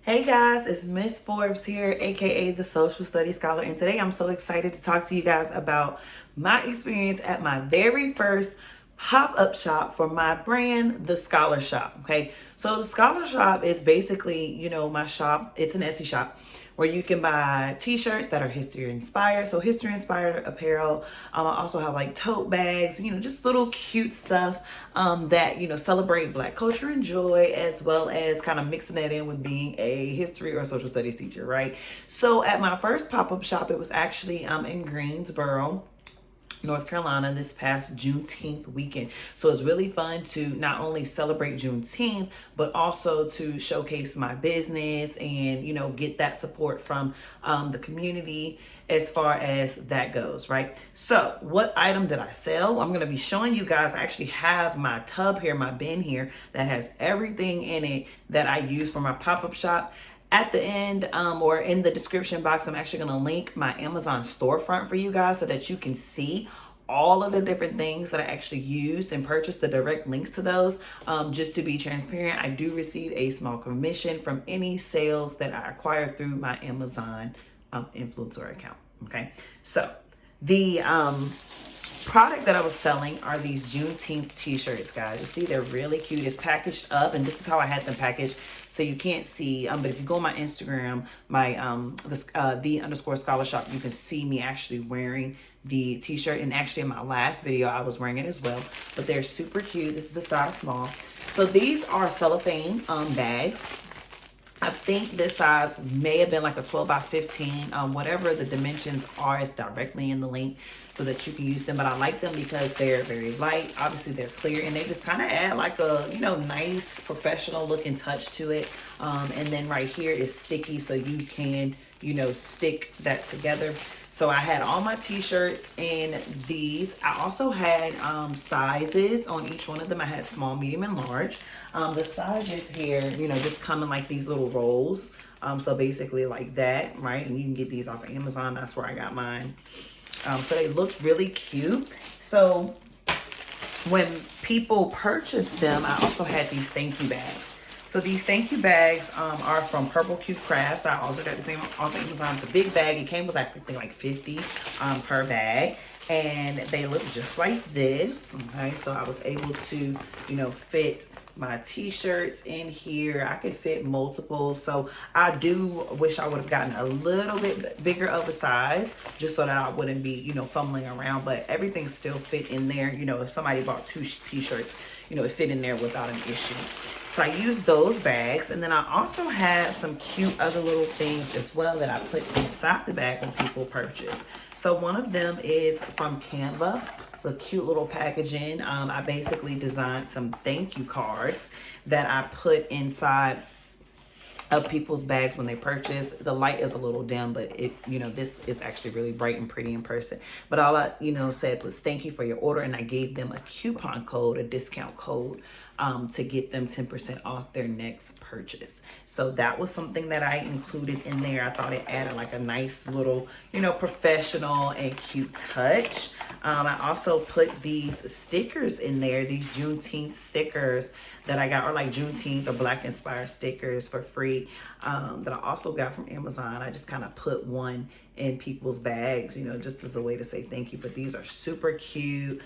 Hey guys, it's Miss Forbes here, aka the Social Studies Scholar, and today I'm so excited to talk to you guys about my experience at my very first pop-up shop for my brand, the Scholar Shop. Okay, so the Scholar Shop is basically, my shop. It's an Etsy shop where you can buy t-shirts that are history inspired. So history inspired apparel. I also have like tote bags, just little cute stuff that, celebrate Black culture and joy, as well as kind of mixing that in with being a history or social studies teacher, right? So at my first pop-up shop, it was actually in Greensboro, North Carolina, this past Juneteenth weekend. So it's really fun to not only celebrate Juneteenth, but also to showcase my business and, get that support from the community as far as that goes, right? So what item did I sell? I'm going to be showing you guys. I actually have my tub here, my bin here that has everything in it that I use for my pop-up shop. At the end or in the description box, I'm actually going to link my Amazon storefront for you guys so that you can see all of the different things that I actually used and purchased, the direct links to those. Just to be transparent, I do receive a small commission from any sales that I acquire through my Amazon influencer account. Okay, so the product that I was selling are these Juneteenth t-shirts, guys. You see, they're really cute. It's packaged up, and this is how I had them packaged, so you can't see, but if you go on my Instagram, my the_scholar shop, you can see me actually wearing the t-shirt. And actually in my last video I was wearing it as well, but they're super cute. This is a size small. So these are cellophane bags. I think this size may have been like a 12 by 15, whatever the dimensions are, it's directly in the link so that you can use them. But I like them because they're very light. Obviously they're clear, and they just kind of add like a, nice professional looking touch to it. And then right here is sticky, so you can, stick that together. So I had all my t-shirts in these. I also had sizes on each one of them. I had small, medium, and large. The sizes here, just come in like these little rolls. So basically like that, right? And you can get these off of Amazon. That's where I got mine. So they look really cute. So when people purchase them, I also had these thank you bags. So these thank you bags are from Purple Cute Crafts. I also got the same off Amazon. It's a big bag. It came with I think like 50 per bag. And they look just like this. Okay, so I was able to, fit my t-shirts in here. I could fit multiple. So I do wish I would have gotten a little bit bigger of a size, just so that I wouldn't be, fumbling around. But everything still fit in there. If somebody bought 2 t-shirts, it fit in there without an issue. So I used those bags, and then I also had some cute other little things as well that I put inside the bag when people purchase. So one of them is from Canva. It's a cute little packaging. I basically designed some thank you cards that I put inside of people's bags when they purchase. The light is a little dim, but it, this is actually really bright and pretty in person. But all I, said was thank you for your order, and I gave them a coupon code, a discount code, to get them 10% off their next purchase. So that was something that I included in there. I thought it added like a nice little, professional and cute touch. I also put these stickers in there, these Juneteenth stickers that I got, or like Juneteenth or Black inspired stickers for free, that I also got from Amazon. I just kind of put one in people's bags, just as a way to say thank you. But these are super cute,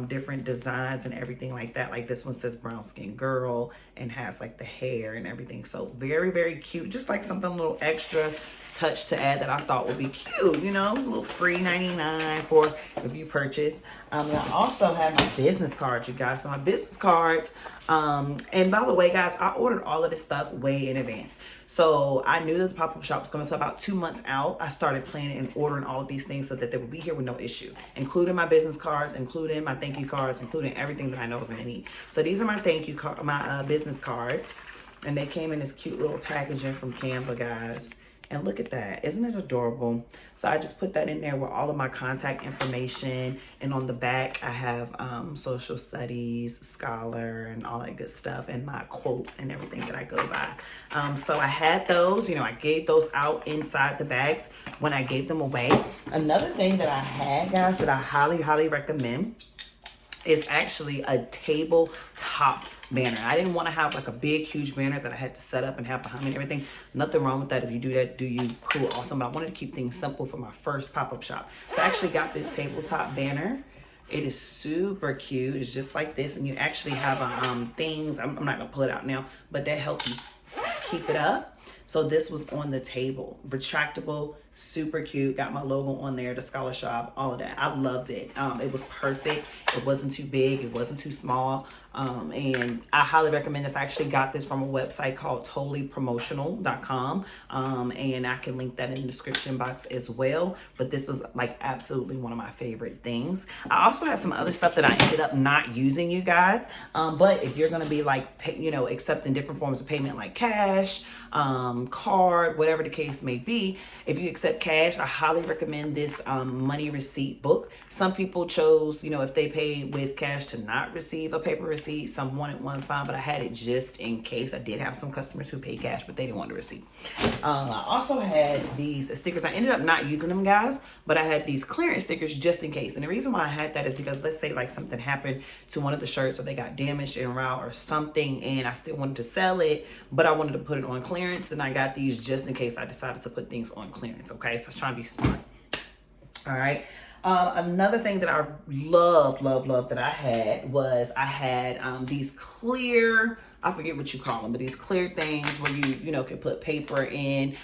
different designs and everything like that. Like this one says brown skin girl and has like the hair and everything. So very, very cute. Just like something a little extra touch to add that I thought would be cute, a little free 99 for if you purchase. And I also have my business cards, you guys. So my business cards, and by the way, guys, I ordered all of this stuff way in advance. So I knew that the pop-up shop was coming. So about 2 months out, I started planning and ordering all of these things so that they would be here with no issue, including my business cards, including my thank you cards, including everything that I know I was gonna need. So these are my thank you card, my business cards, and they came in this cute little packaging from Canva, guys. And look at that. Isn't it adorable? So I just put that in there with all of my contact information. And on the back, I have social studies, scholar, and all that good stuff, and my quote and everything that I go by. So I had those, I gave those out inside the bags when I gave them away. Another thing that I had, guys, that I highly, highly recommend is actually a tabletop banner. I didn't want to have like a big, huge banner that I had to set up and have behind me and everything. Nothing wrong with that. If you do that, do you, cool, awesome. But I wanted to keep things simple for my first pop-up shop. So I actually got this tabletop banner. It is super cute. It's just like this, and you actually have things. I'm not gonna pull it out now, but that help you keep it up. So this was on the table, retractable, super cute. Got my logo on there, the Scholar Shop, all of that. I loved it. It was perfect. It wasn't too big. It wasn't too small. And I highly recommend this. I actually got this from a website called totallypromotional.com. And I can link that in the description box as well. But this was like absolutely one of my favorite things. I also had some other stuff that I ended up not using, you guys. But if you're going to be like, accepting different forms of payment like cash, card, whatever the case may be, if you accept cash, I highly recommend this money receipt book. Some people chose, if they paid with cash, to not receive a paper receipt. Some wanted one, fine, but I had it just in case. I did have some customers who paid cash, but they didn't want the receipt. I also had these stickers. I ended up not using them, guys, but I had these clearance stickers just in case. And the reason why I had that is because let's say like something happened to one of the shirts, or they got damaged en route or something, and I still wanted to sell it, but I wanted to put it on clearance. Then I got these just in case I decided to put things on clearance. Okay, so I was trying to be smart. All right. Another thing that I love that I had was these clear, I forget what you call them, but these clear things where you can put paper in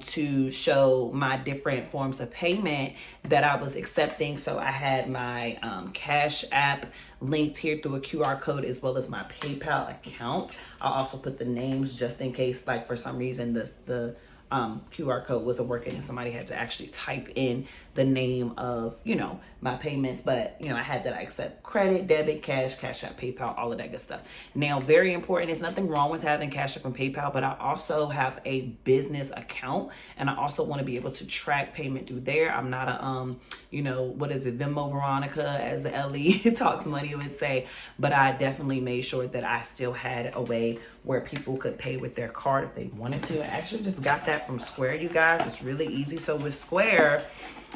to show my different forms of payment that I was accepting. So I had my Cash App linked here through a QR code, as well as my PayPal account. I also put the names just in case, like for some reason the QR code wasn't working and somebody had to actually type in the name of, my payments. But, I had that I accept credit, debit, cash, Cash App, PayPal, all of that good stuff. Now, very important, there's nothing wrong with having Cash App and PayPal, but I also have a business account, and I also want to be able to track payment through there. I'm not a, Venmo Veronica, as Ellie Talks Money would say, but I definitely made sure that I still had a way where people could pay with their card if they wanted to. I actually just got that from Square, you guys. It's really easy. So with Square,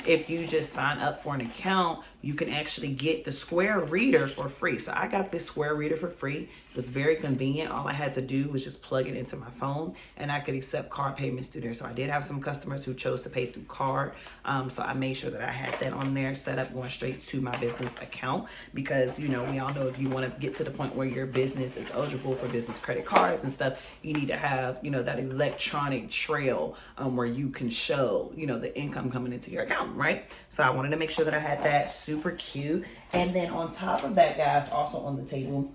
if you just sign up for an account, you can actually get the Square Reader for free. So I got this Square Reader for free. It was very convenient. All I had to do was just plug it into my phone, and I could accept card payments through there. So I did have some customers who chose to pay through card. So I made sure that I had that on there set up, going straight to my business account, because, we all know if you want to get to the point where your business is eligible for business credit cards and stuff, you need to have, that electronic trail where you can show, the income coming into your account, right? So I wanted to make sure that I had that. Super cute. And then on top of that, guys, also on the table,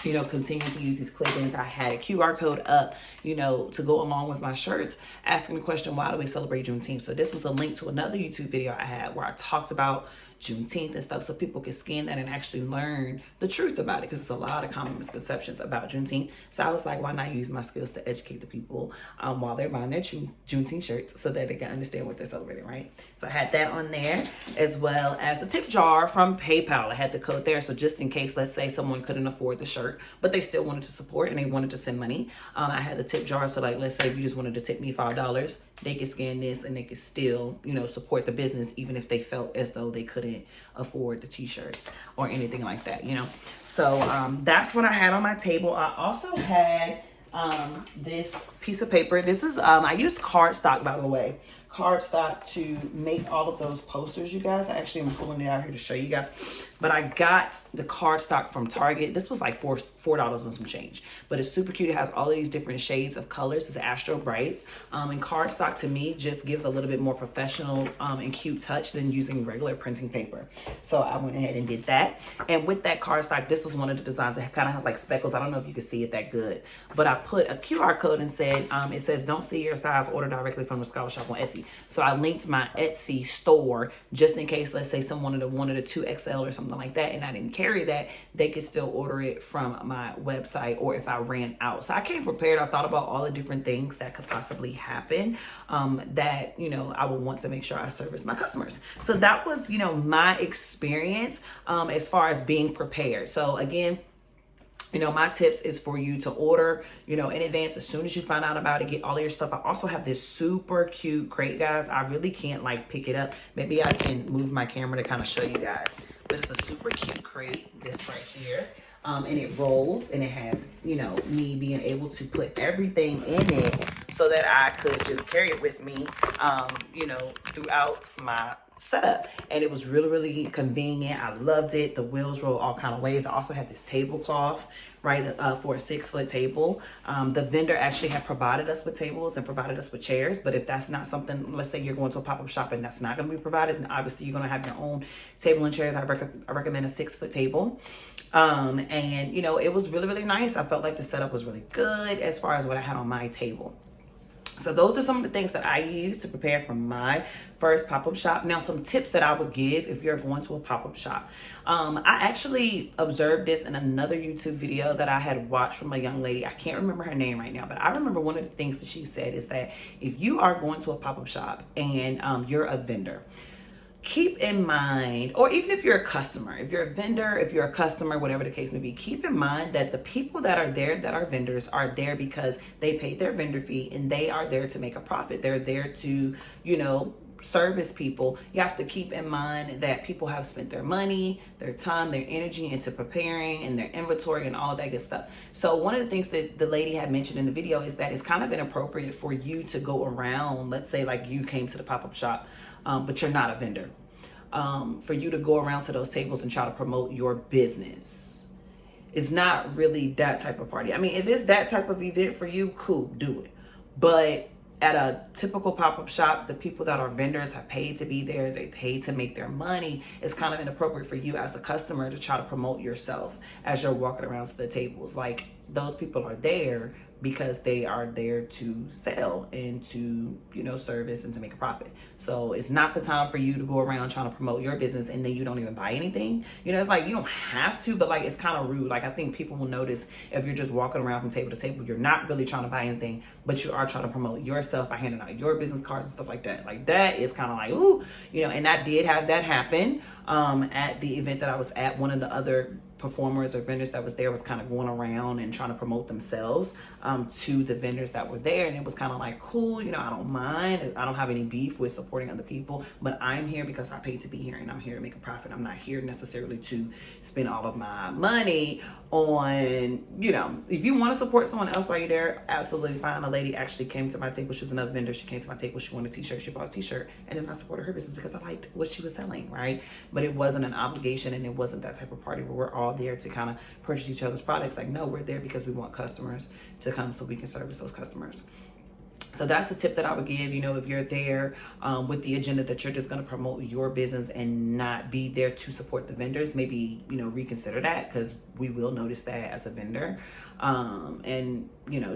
continue to use these clip-ins. I had a QR code up, to go along with my shirts, asking the question, why do we celebrate Juneteenth? So this was a link to another YouTube video I had where I talked about Juneteenth and stuff, so people could scan that and actually learn the truth about it, because there's a lot of common misconceptions about Juneteenth. So I was like, why not use my skills to educate the people while they're buying their Juneteenth shirts, so that they can understand what they're celebrating, right? So I had that on there, as well as a tip jar from PayPal. I had the code there, so just in case, let's say someone couldn't afford the shirt, but they still wanted to support and they wanted to send money, I had the tip jar. So like, let's say if you just wanted to tip me $5, they could scan this and they could still, support the business, even if they felt as though they couldn't afford the t-shirts or anything like that, So that's what I had on my table. I also had this piece of paper. This is, I used cardstock, by the way. Cardstock to make all of those posters, you guys. I actually am pulling it out here to show you guys. But I got the cardstock from Target. This was like $4 and some change. But it's super cute. It has all of these different shades of colors. It's Astro Brights. And cardstock to me just gives a little bit more professional and cute touch than using regular printing paper. So I went ahead and did that. And with that cardstock, this was one of the designs that kind of has like speckles. I don't know if you can see it that good. But I put a QR code and said, it says, don't see your size, order directly from the Scholar Shop on Etsy. So I linked my Etsy store just in case, let's say someone wanted a 2XL or something like that, and I didn't carry that, they could still order it from my website, or if I ran out. So I came prepared. I thought about all the different things that could possibly happen that, I would want to make sure I service my customers. So that was, my experience as far as being prepared. So again, My tips is for you to order, in advance. As soon as you find out about it, get all of your stuff. I also have this super cute crate, guys. I really can't like pick it up. Maybe I can move my camera to kind of show you guys. But it's a super cute crate, this right here. And it rolls, and it has, me being able to put everything in it so that I could just carry it with me, throughout my setup. And it was really, really convenient. I loved it. The wheels roll all kind of ways. I also had this tablecloth, right, for a 6-foot table. The vendor actually had provided us with tables and provided us with chairs. But if that's not something, let's say you're going to a pop-up shop and that's not going to be provided, then obviously you're going to have your own table and chairs. I recommend a 6-foot table. And it was really, really nice. I felt like the setup was really good as far as what I had on my table. So those are some of the things that I use to prepare for my first pop-up shop. Now, some tips that I would give if you're going to a pop-up shop. I actually observed this in another YouTube video that I had watched from a young lady. I can't remember her name right now, but I remember one of the things that she said is that if you are going to a pop-up shop and you're a vendor, keep in mind, or even if you're a customer, if you're a vendor, if you're a customer, whatever the case may be, keep in mind that the people that are there that are vendors are there because they paid their vendor fee and they are there to make a profit. They're there to, service people. You have to keep in mind that people have spent their money, their time, their energy into preparing and their inventory and all of that good stuff. So one of the things that the lady had mentioned in the video is that it's kind of inappropriate for you to go around, let's say like you came to the pop-up shop, but you're not a vendor. For you to go around to those tables and try to promote your business. It's not really that type of party. I mean, if it's that type of event for you, cool, do it. But at a typical pop-up shop, the people that are vendors have paid to be there. They paid to make their money. It's kind of inappropriate for you as the customer to try to promote yourself as you're walking around to the tables. Like, those people are there because they are there to sell and to, service and to make a profit. So it's not the time for you to go around trying to promote your business and then you don't even buy anything. It's like, you don't have to, but like, it's kind of rude. Like, I think people will notice if you're just walking around from table to table, you're not really trying to buy anything, but you are trying to promote yourself by handing out your business cards and stuff like that. Like, that is kind of like, ooh, and I did have that happen at the event that I was at. One of the other performers or vendors that was there was kind of going around and trying to promote themselves to the vendors that were there, and it was kind of like, cool, I don't mind. I don't have any beef with supporting other people, but I'm here because I paid to be here and I'm here to make a profit. I'm not here necessarily to spend all of my money on, if you want to support someone else while you're there, absolutely fine. A lady actually came to my table. She was another vendor. She came to my table. She wanted a t-shirt. She bought a t-shirt, and then I supported her business because I liked what she was selling, right? But it wasn't an obligation, and it wasn't that type of party where we're all there to kind of purchase each other's products. Like, no, we're there because we want customers to come so we can service those customers. So that's the tip that I would give, if you're there with the agenda that you're just going to promote your business and not be there to support the vendors. Maybe, reconsider that, because we will notice that as a vendor. And,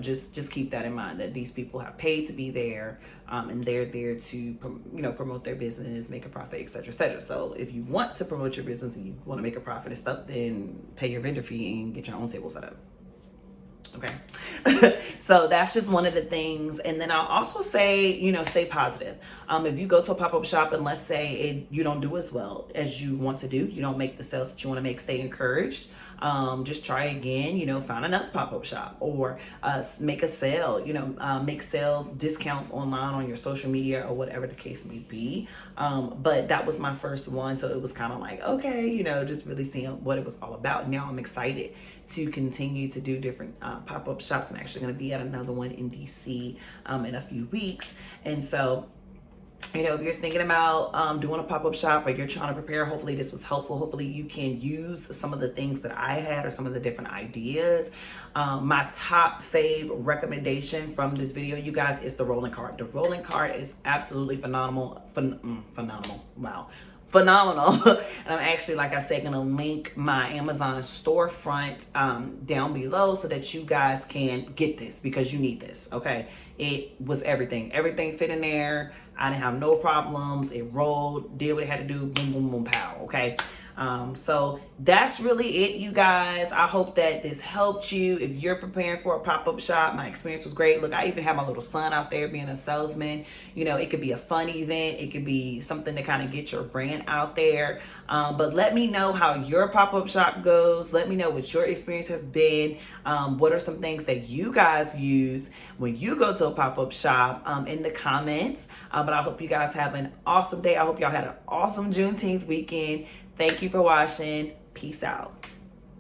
just keep that in mind, that these people have paid to be there, and they're there to, promote their business, make a profit, et cetera, et cetera. So if you want to promote your business and you want to make a profit and stuff, then pay your vendor fee and get your own table set up. Okay. So that's just one of the things. And then I'll also say, stay positive. If you go to a pop-up shop and let's say you don't do as well as you want to do, you don't make the sales that you want to make, stay encouraged. Just try again, find another pop-up shop, or make a sale, make sales discounts online on your social media or whatever the case may be. But that was my first one. So it was kind of like, okay, just really seeing what it was all about. Now I'm excited to continue to do different pop-up shops. I'm actually going to be at another one in DC in a few weeks. And so, if you're thinking about doing a pop-up shop, or you're trying to prepare, hopefully this was helpful. Hopefully you can use some of the things that I had, or some of the different ideas. My top fave recommendation from this video, you guys, is the rolling cart. The rolling cart is absolutely phenomenal. Phenomenal. Wow. Phenomenal. And I'm actually, like I said, gonna link my Amazon storefront down below so that you guys can get this, because you need this. Okay, it was everything fit in there. I didn't have no problems. It rolled, did what it had to do, boom boom boom pow. Okay, So that's really it, you guys. I hope that this helped you. If you're preparing for a pop-up shop, my experience was great. Look, I even have my little son out there being a salesman. You know, it could be a fun event. It could be something to kind of get your brand out there. But let me know how your pop-up shop goes. Let me know what your experience has been. What are some things that you guys use when you go to a pop-up shop in the comments. But I hope you guys have an awesome day. I hope y'all had an awesome Juneteenth weekend. Thank you for watching. Peace out.